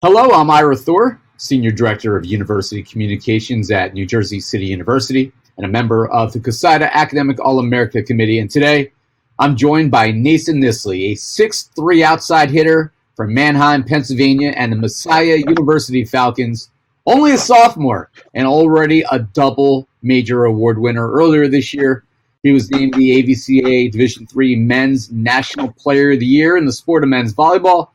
Hello, I'm Ira Thor, Senior Director of University Communications at New Jersey City University and a member of the CoSIDA Academic All-America Committee. And today, I'm joined by Nissley, a 6'3" outside hitter from Mannheim, Pennsylvania, and the Messiah University Falcons. Only a sophomore and already a double major award winner. Earlier this year, he was named the AVCA Division III Men's National Player of the Year in the sport of men's volleyball.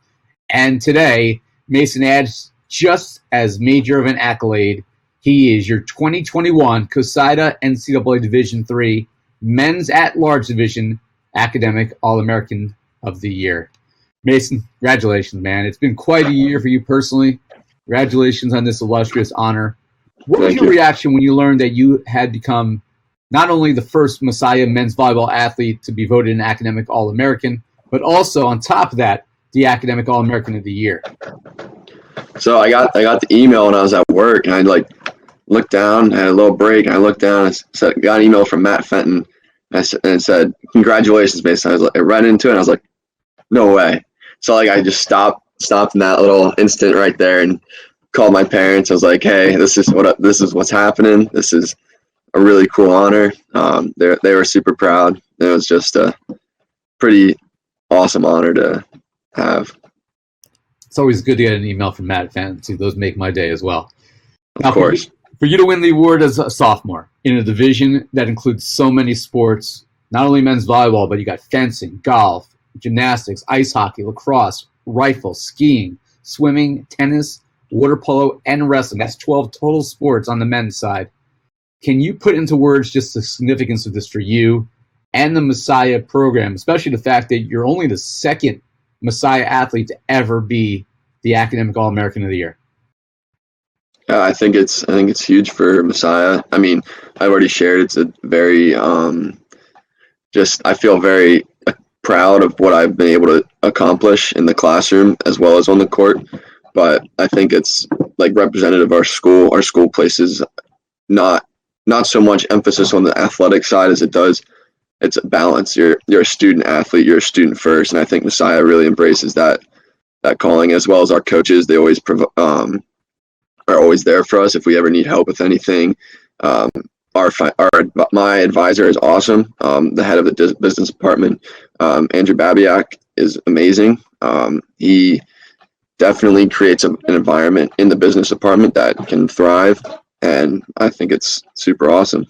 And today, Mason adds just as major of an accolade. He is your 2021 CoSIDA NCAA Division III Men's At-Large Division Academic All-American of the Year. Mason, congratulations, man. It's been quite a year for you personally. Congratulations on this illustrious honor. What was your reaction when you learned that you had become not only the first Messiah men's volleyball athlete to be voted an Academic All-American, but also, on top of that, the Academic All-American of the Year? So I got the email when I was at work, and I looked down, had a little break, and I looked down and got an email from Matt Fenton, and it said, "Congratulations, Mason." I read into it, and I was like, "No way!" So I just stopped in that little instant right there, and called my parents. I was like, "Hey, this is what's happening. This is a really cool honor." They were super proud. It was just a pretty awesome honor to have. It's always good to get an email from Matt Fenton, too. Those make my day as well. Now, of course. For you to win the award as a sophomore in a division that includes so many sports, not only men's volleyball, but you got fencing, golf, gymnastics, ice hockey, lacrosse, rifle, skiing, swimming, tennis, water polo, and wrestling. That's 12 total sports on the men's side. Can you put into words just the significance of this for you and the Messiah program, especially the fact that you're only the second Messiah athlete to ever be the Academic All-American of the Year? I think it's huge for Messiah. I mean, I've already shared. It's a very I feel very proud of what I've been able to accomplish in the classroom as well as on the court. But I think it's like representative of our school. Our school places not so much emphasis on the athletic side as it does. It's a balance. You're a student athlete. You're a student first, and I think Messiah really embraces that calling, as well as our coaches. They always are always there for us if we ever need help with anything. My advisor is awesome. The head of the business department, Andrew Babiak, is amazing. He definitely creates an environment in the business department that can thrive, and I think it's super awesome.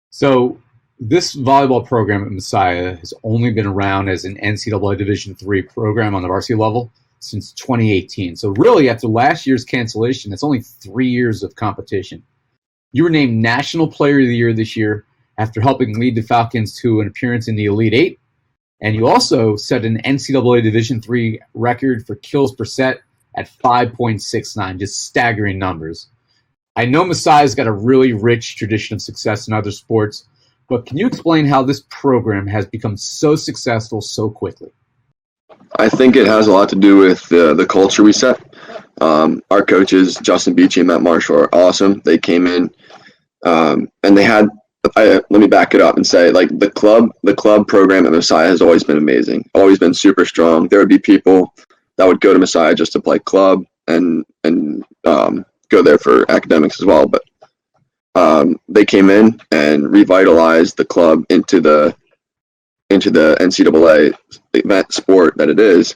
So this volleyball program at Messiah has only been around as an NCAA Division III program on the varsity level since 2018. So really, after last year's cancellation, it's only 3 years of competition. You were named National Player of the Year this year after helping lead the Falcons to an appearance in the Elite Eight. And you also set an NCAA Division III record for kills per set at 5.69, just staggering numbers. I know Messiah's got a really rich tradition of success in other sports, but can you explain how this program has become so successful so quickly? I think it has a lot to do with the culture we set. Our coaches, Justin Beachy and Matt Marshall, are awesome. They came in and they had, let me back it up and say, like, the club program at Messiah has always been amazing, always been super strong. There would be people that would go to Messiah just to play club and go there for academics as well. But they came in and revitalized the club into the NCAA event sport that it is,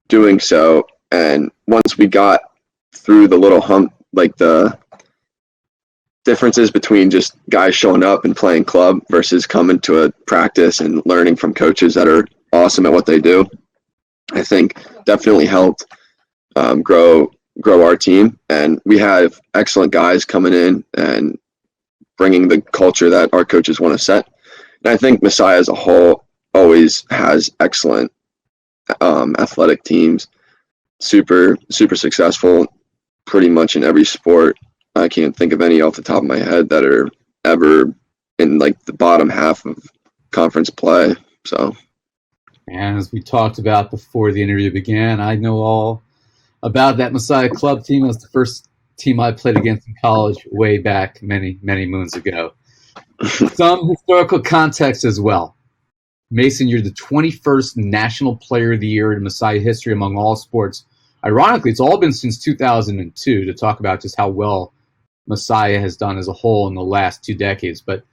doing so. And once we got through the little hump, like the differences between just guys showing up and playing club versus coming to a practice and learning from coaches that are awesome at what they do, I think definitely helped grow our team. And we have excellent guys coming in and bringing the culture that our coaches want to set. And I think Messiah as a whole always has excellent athletic teams, super successful pretty much in every sport. I can't think of any off the top of my head that are ever in like the bottom half of conference play. So, and as we talked about before the interview began, I know all about that Messiah club team. It was the first team I played against in college way back many moons ago. Some historical context as well. Mason, you're the 21st National Player of the Year in Messiah history among all sports. Ironically, it's all been since 2002 to talk about just how well Messiah has done as a whole in the last 2 decades. But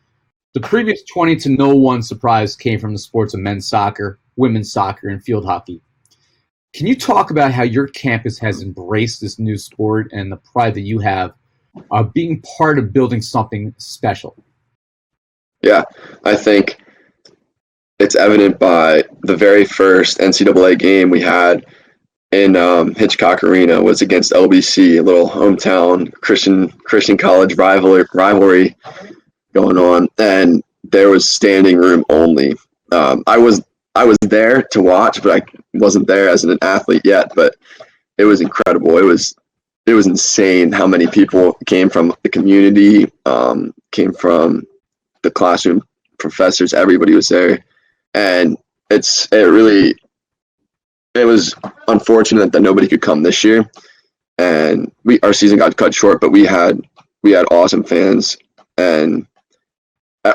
the previous 20 to no one surprise came from the sports of men's soccer, women's soccer, and field hockey. Can you talk about how your campus has embraced this new sport and the pride that you have being part of building something special? Yeah, I think it's evident by the very first NCAA game we had in Hitchcock Arena was against LBC, a little hometown Christian college rivalry going on, and there was standing room only. I was there to watch, but I wasn't there as an athlete yet. But it was incredible. It was insane how many people came from the community, came from the classroom, professors. Everybody was there, and it was unfortunate that nobody could come this year, and our season got cut short. But we had awesome fans, and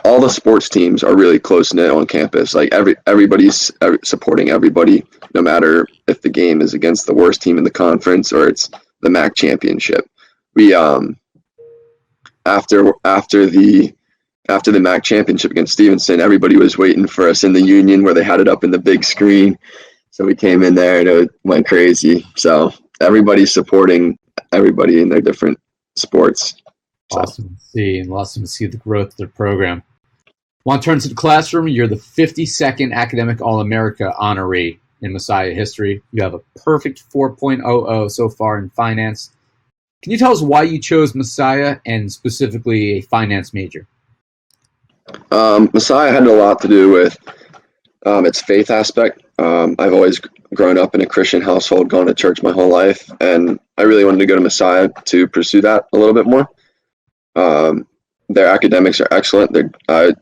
all the sports teams are really close knit on campus. Like everybody's supporting everybody, no matter if the game is against the worst team in the conference or it's the MAC championship. We after the MAC championship against Stevenson, everybody was waiting for us in the Union where they had it up in the big screen. So we came in there and it went crazy. So everybody's supporting everybody in their different sports. Awesome to see, and awesome to see the growth of their program. Want to turn to the classroom? You're the 52nd Academic All-America honoree in Messiah history. You have a perfect 4.00 so far in finance. Can you tell us why you chose Messiah and specifically a finance major? Messiah had a lot to do with its faith aspect. I've always grown up in a Christian household, gone to church my whole life, and I really wanted to go to Messiah to pursue that a little bit more. Their academics are excellent. They're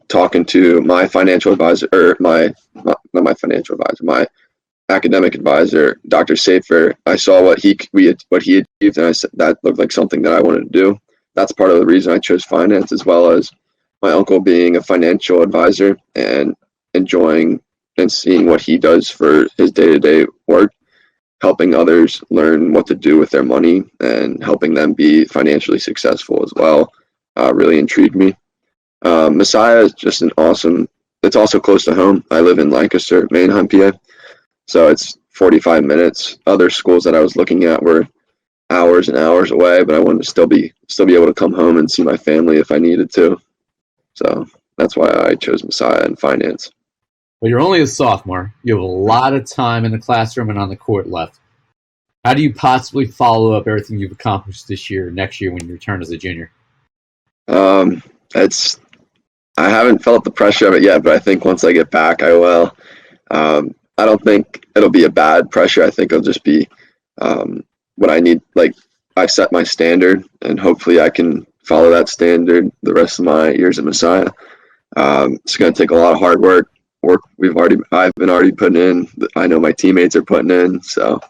talking to my financial advisor, or not my financial advisor, my academic advisor, Dr. Safer. I saw what he achieved, and I said that looked like something that I wanted to do. That's part of the reason I chose finance, as well as my uncle being a financial advisor and enjoying and seeing what he does for his day-to-day work, helping others learn what to do with their money and helping them be financially successful as well. Really intrigued me. Messiah is just it's also close to home. I live in Lancaster, Manheim, PA, so it's 45 minutes. Other schools that I was looking at were hours and hours away, but I wanted to still be able to come home and see my family if I needed to. So that's why I chose Messiah and finance. Well, you're only a sophomore. You have a lot of time in the classroom and on the court left. How do you possibly follow up everything you've accomplished this year, next year when you return as a junior? I haven't felt the pressure of it yet, but I think once I get back, I will. I don't think it'll be a bad pressure. I think it'll just be what I need. Like, I've set my standard, and hopefully I can follow that standard the rest of my years at Messiah. It's going to take a lot of hard work I've been already putting in. I know my teammates are putting in, so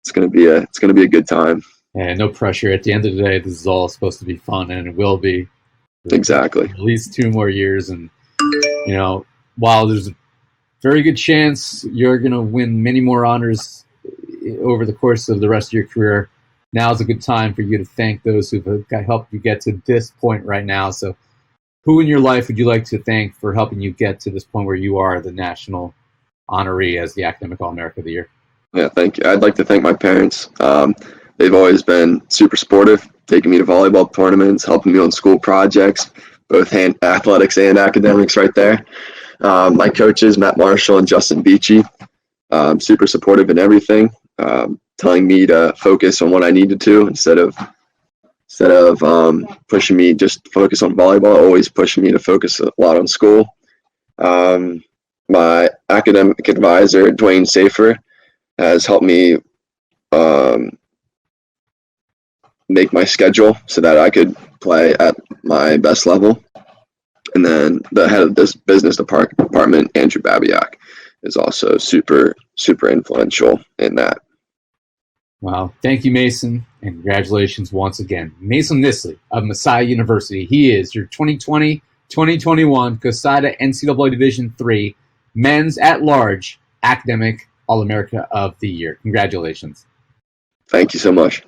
it's going to be a good time. And no pressure. At the end of the day, this is all supposed to be fun, and it will be. Exactly. At least 2 more years, and while there's a very good chance you're going to win many more honors over the course of the rest of your career, now is a good time for you to thank those who've helped you get to this point right now. So, who in your life would you like to thank for helping you get to this point where you are the national honoree as the Academic All-America of the Year? Yeah, thank you. I'd like to thank my parents. They've always been super supportive, taking me to volleyball tournaments, helping me on school projects, both athletics and academics right there. My coaches, Matt Marshall and Justin Beachy, super supportive in everything, telling me to focus on what I needed to instead of pushing me just focus on volleyball, always pushing me to focus a lot on school. My academic advisor, Dwayne Safer, has helped me make my schedule so that I could play at my best level. And then the head of this business department, Andrew Babiak, is also super, super influential in that. Wow. Thank you, Mason, and congratulations once again. Mason Nissley of Messiah University. He is your 2020-2021 CoSIDA NCAA Division III Men's at-Large Academic All-America of the Year. Congratulations. Thank you so much.